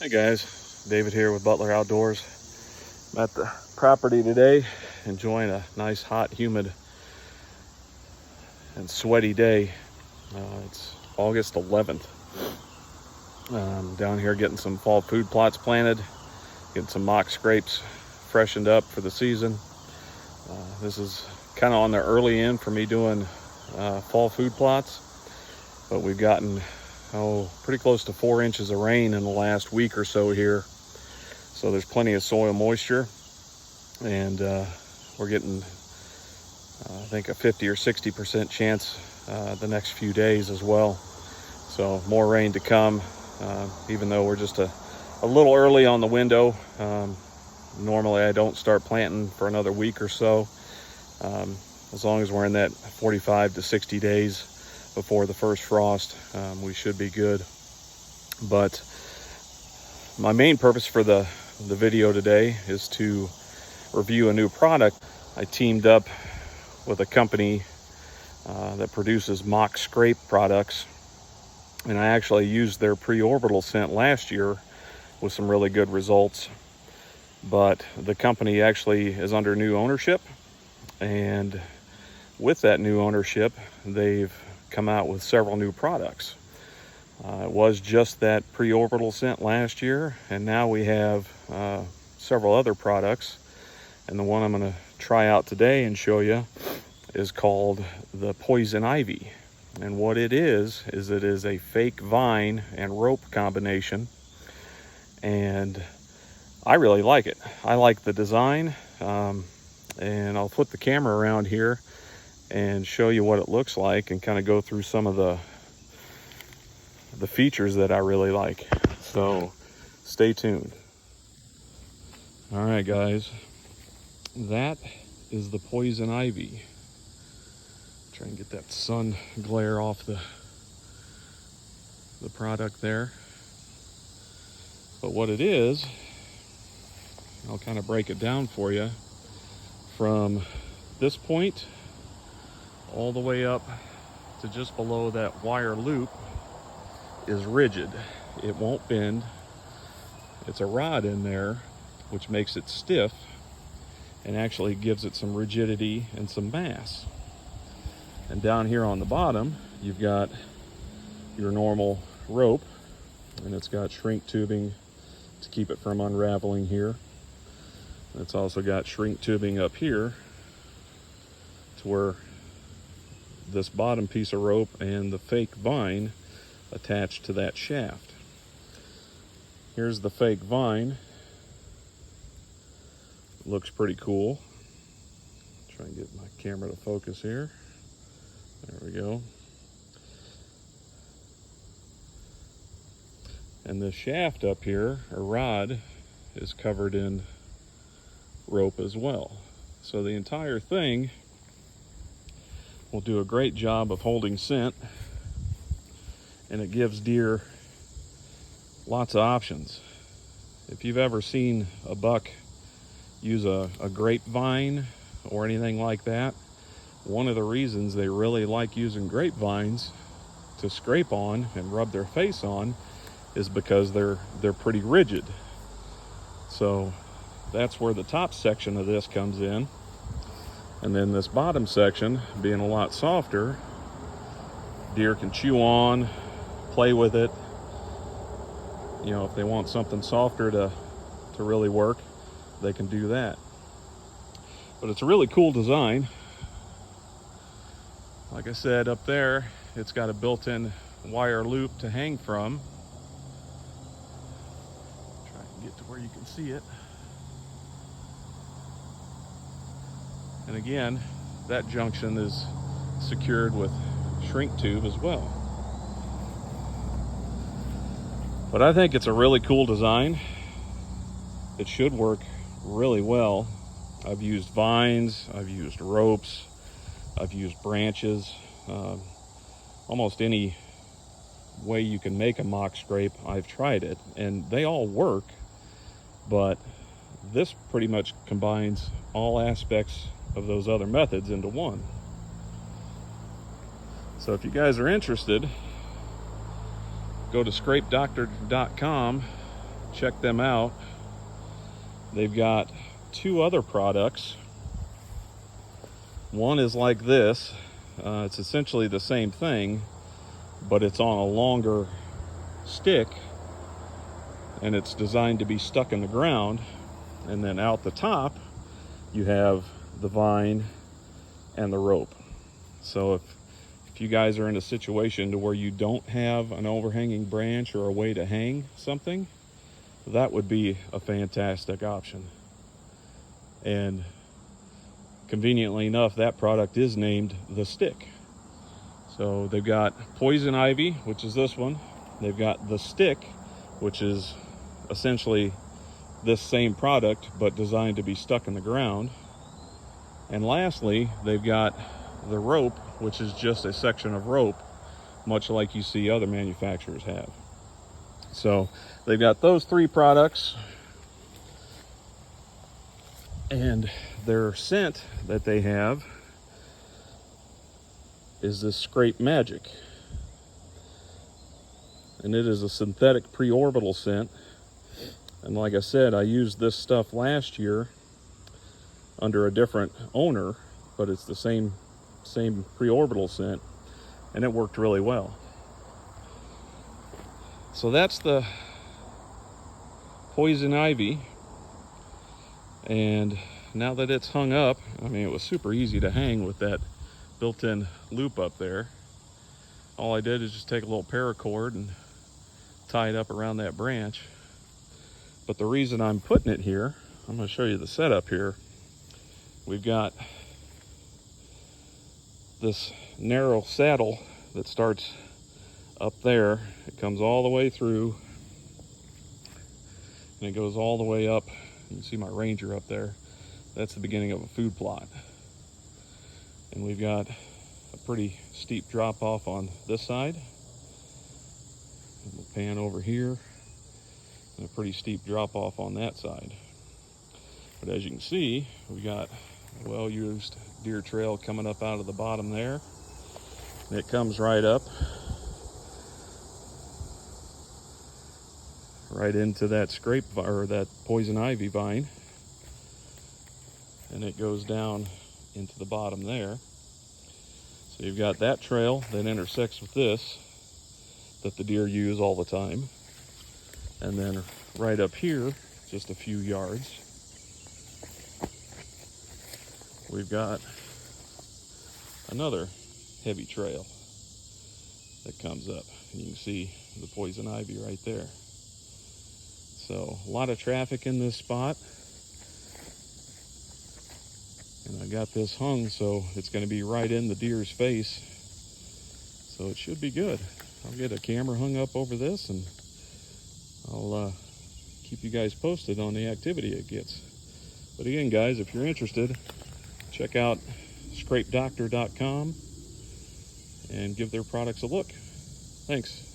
Hey guys, David here with Butler Outdoors. I'm at the property today, enjoying a nice, hot, humid, and sweaty day. It's August 11th. Down here getting some fall food plots planted, getting some mock scrapes freshened up for the season. This is kind of on the early end for me doing fall food plots, but we've gotten pretty close to 4 inches of rain in the last week or so here. So there's plenty of soil moisture, and we're getting, I think, a 50 or 60% chance the next few days as well. So more rain to come, even though we're just a little early on the window. Normally I don't start planting for another week or so. As long as we're in that 45 to 60 days before the first frost, we should be good. But my main purpose for the video today is to review a new product. I teamed up with a company that produces mock scrape products, and I actually used their pre-orbital scent last year with some really good results. But the company actually is under new ownership, and with that new ownership, they've come out with several new products. It was just that pre-orbital scent last year, and now we have several other products. And the one I'm going to try out today and show you is called the Poison Ivy. And what it is it is a fake vine and rope combination, and I really like it. I like the design, and I'll put the camera around here and show you what it looks like and kind of go through some of the features that I really like. So stay tuned. All right, guys, that is the Poison Ivy. Try and get that sun glare off the product there. But what it is, I'll kind of break it down for you. From this point all the way up to just below that wire loop is rigid. It won't bend. It's a rod in there, which makes it stiff and actually gives it some rigidity and some mass. And down here on the bottom, you've got your normal rope, and it's got shrink tubing to keep it from unraveling here. It's also got shrink tubing up here to where this bottom piece of rope and the fake vine attached to that shaft. Here's the fake vine. Looks pretty cool. Try and get my camera to focus here. There we go. And the shaft up here, or rod, is covered in rope as well. So the entire thing will do a great job of holding scent, and it gives deer lots of options. If you've ever seen a buck use a grapevine or anything like that, one of the reasons they really like using grapevines to scrape on and rub their face on is because they're pretty rigid. So that's where the top section of this comes in. And then this bottom section, being a lot softer, deer can chew on, play with it. You know, if they want something softer to really work, they can do that. But it's a really cool design. Like I said, up there, it's got a built-in wire loop to hang from. Try and get to where you can see it. And again, that junction is secured with shrink tube as well. But I think it's a really cool design. It should work really well. I've used vines, I've used ropes, I've used branches. Almost any way you can make a mock scrape, I've tried it, and they all work. But this pretty much combines all aspects of those other methods into one. So if you guys are interested, go to scrapedoctor.com check them out. They've got two other products. One is like this. It's essentially the same thing, but it's on a longer stick, and it's designed to be stuck in the ground. And then out the top, you have the vine and the rope. So if you guys are in a situation to where you don't have an overhanging branch or a way to hang something, that would be a fantastic option. And conveniently enough, that product is named the Stick. So they've got Poison Ivy, which is this one. They've got the Stick, which is essentially this same product but designed to be stuck in the ground. And lastly, they've got the rope, which is just a section of rope, much like you see other manufacturers have. So they've got those three products, and their scent that they have is this Scrape Magic, and it is a synthetic preorbital scent. And like I said, I used this stuff last year under a different owner, but it's the same preorbital scent, and it worked really well. So that's the Poison Ivy. And now that it's hung up, I mean, it was super easy to hang with that built-in loop up there. All I did is just take a little paracord and tie it up around that branch. But the reason I'm putting it here, I'm going to show you the setup here. We've got this narrow saddle that starts up there. It comes all the way through, and it goes all the way up. You can see my Ranger up there. That's the beginning of a food plot. And we've got a pretty steep drop off on this side. And we'll pan over here, and a pretty steep drop off on that side. But as you can see, we got a well-used deer trail coming up out of the bottom there. And it comes right up, right into that or that Poison Ivy vine, and it goes down into the bottom there. So you've got that trail that intersects with this that the deer use all the time, and then right up here, just a few yards, we've got another heavy trail that comes up. You can see the Poison Ivy right there. So a lot of traffic in this spot, and I got this hung so it's going to be right in the deer's face, so it should be good. I'll get a camera hung up over this, and I'll keep you guys posted on the activity it gets. But again, guys, if you're interested, check out scrapedoctor.com and give their products a look. Thanks.